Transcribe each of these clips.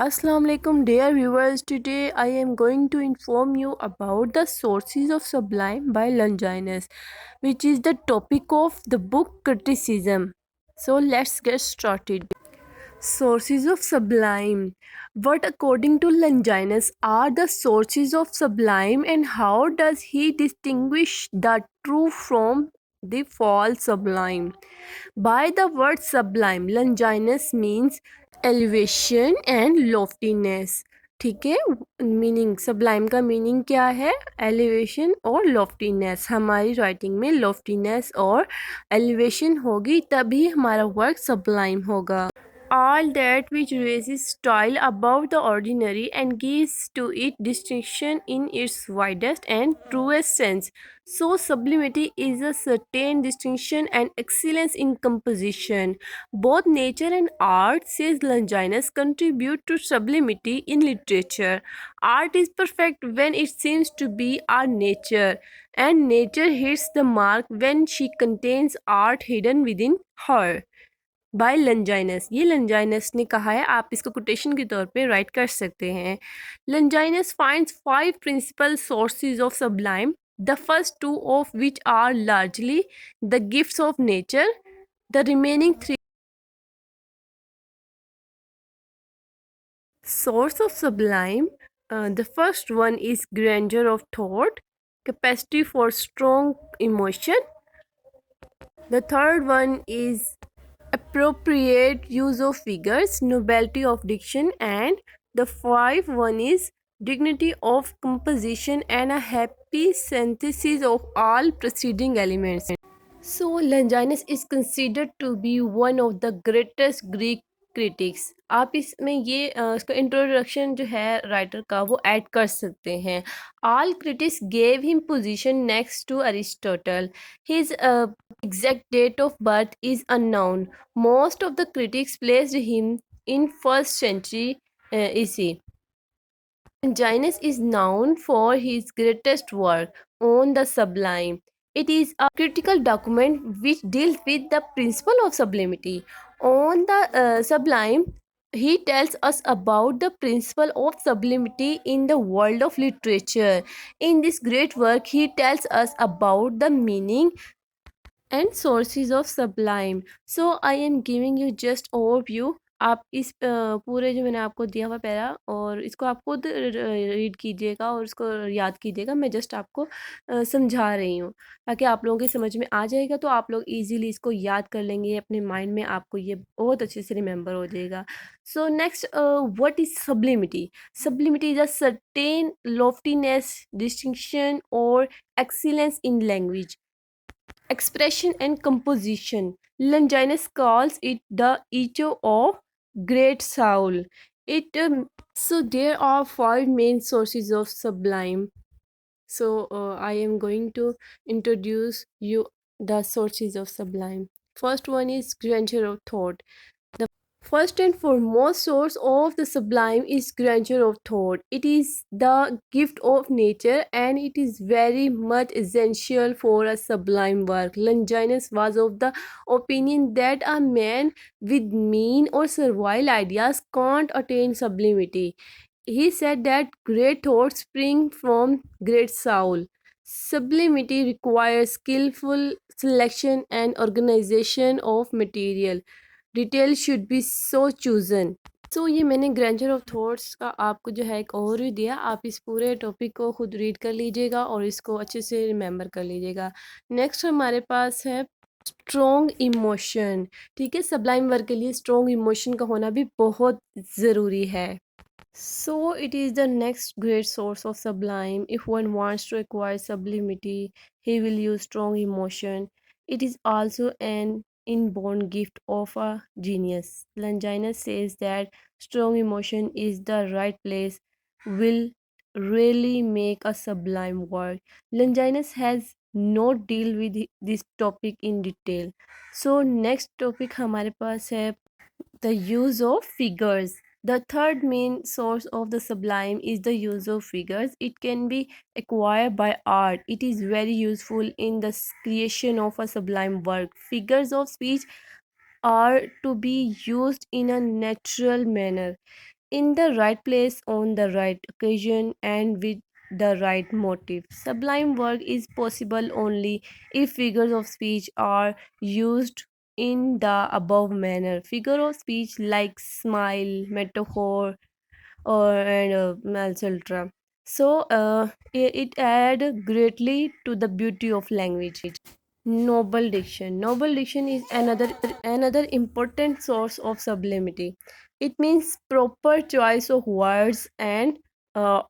Assalamu alaikum dear viewers. Today I am going to inform you about the sources of Sublime by Longinus, which is the topic of the book criticism. So let's get started. Sources of Sublime. What according to Longinus are the sources of Sublime, and how does he distinguish the true from the false Sublime? By the word sublime, Longinus means elevation and लॉफ्टीनेस. ठीक है, meaning sublime का meaning क्या है? Elevation और लॉफ्टीनेस. हमारी writing में लॉफ्टीनेस और elevation होगी तभी हमारा वर्क सब्लाइम होगा. All that which raises style above the ordinary and gives to it distinction in its widest and truest sense. So, sublimity is a certain distinction and excellence in composition. Both nature and art, says Longinus, contribute to sublimity in literature. Art is perfect when it seems to be our nature, and nature hits the mark when she contains art hidden within her. By Longinus. ये Longinus ने कहा है, आप इसको quotation के तौर पे right कर सकते हैं. Longinus finds 5 principal sources of sublime, the first 2 of which are largely the gifts of nature. The remaining 3 source of sublime. The first one is grandeur of thought, capacity for strong emotion. The third one is appropriate use of figures, nobility of diction, and the five one is dignity of composition and a happy synthesis of all preceding elements. So Longinus is considered to be one of the greatest Greek critics. आप इसमें ये इसका introduction जो है writer का वो add कर सकते हैं. All critics gave him position next to Aristotle. His exact date of birth is unknown. Most of the critics placed him in first century EC. Longinus is known for his greatest work on the sublime. It is a critical document which deals with the principle of sublimity. On the sublime, he tells us about the principle of sublimity in the world of literature. In this great work, he tells us about the meaning and sources of sublime. So I am giving you just overview. आप इस पूरे जो मैंने आपको दिया हुआ para और इसको आप खुद रीड कीजिएगा और इसको याद कीजिएगा. मैं जस्ट आपको समझा रही हूँ ताकि आप लोगों की समझ में आ जाएगा, तो आप लोग इजीली इसको याद कर लेंगे अपने माइंड में, आपको ये बहुत अच्छे से रिमेंबर हो जाएगा. So next, what is sublimity? Sublimity is a certain loftiness, distinction और excellence in language, expression and composition. Longinus calls it the echo of great soul. So there are 5 main sources of sublime. So I am going to introduce you the sources of sublime. First one is grandeur of thought. The first and foremost source of the sublime is grandeur of thought. It is the gift of nature and it is very much essential for a sublime work. Longinus was of the opinion that a man with mean or servile ideas can't attain sublimity. He said that great thoughts spring from great soul. Sublimity requires skillful selection and organization of material. Detail should be so chosen. So ये मैंने ग्रैंचर of thoughts का आपको जो है एक overview दिया. आप इस पूरे टॉपिक को खुद रीड कर लीजिएगा और इसको अच्छे से रिमेंबर कर लीजिएगा. नेक्स्ट हमारे पास है स्ट्रॉन्ग इमोशन. ठीक है, सब्लाइम वर्क के लिए स्ट्रॉन्ग इमोशन का होना भी बहुत ज़रूरी है. So it is the next great source of sublime. If one wants to acquire sublimity, he will use strong emotion. It is also an inborn gift of a genius. Longinus says that strong emotion is the right place, will really make a sublime work. Longinus has not deal with this topic in detail. So next topic हमारे पास है the use of figures. The third main source of the sublime is the use of figures. It can be acquired by art. It is very useful in the creation of a sublime work. Figures of speech are to be used in a natural manner. in the right place on the right occasion and with the right motive. Sublime work is possible only if figures of speech are used in the above manner. Figure of speech like smile, metaphor, or etc. So it add greatly to the beauty of language. Noble diction. Noble diction is another important source of sublimity. It means proper choice of words and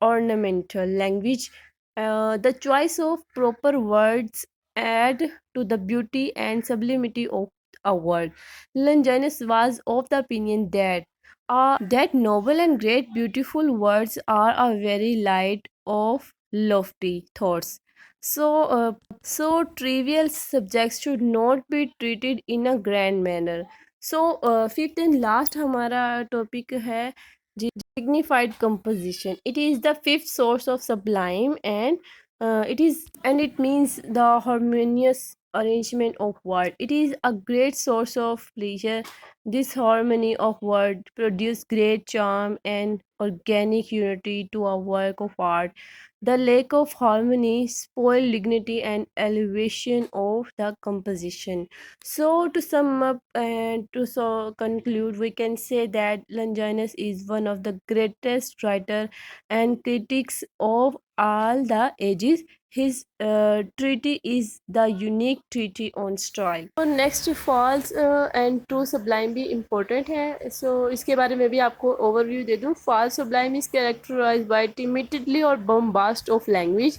ornamental language. The choice of proper words add to the beauty and sublimity of a word. Longinus was of the opinion that noble and great beautiful words are a very light of lofty thoughts. So trivial subjects should not be treated in a grand manner. So fifth and last हमारा topic है dignified composition. It is the fifth source of sublime, and it means the harmonious arrangement of word. It is a great source of pleasure. This harmony of word produce great charm and organic unity to a work of art. The lack of harmony spoil dignity and elevation of the composition. So to sum up and conclude, we can say that Longinus is one of the greatest writer and critics of all the ages. His treatise is the unique treatise on style. तो next false and true sublime भी important है. So इसके बारे में भी आपको overview दे दूँ. False sublime is characterised by timidity or bombast of language,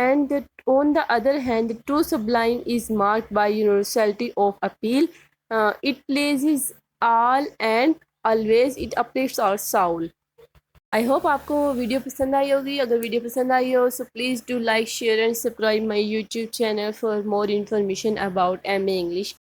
and on the other hand, the true sublime is marked by universality of appeal. It pleases all and always it uplifts our soul. I hope आपको video पसंद आई होगी. अगर video पसंद आई हो so please do like share and subscribe my YouTube channel for more information about M A English.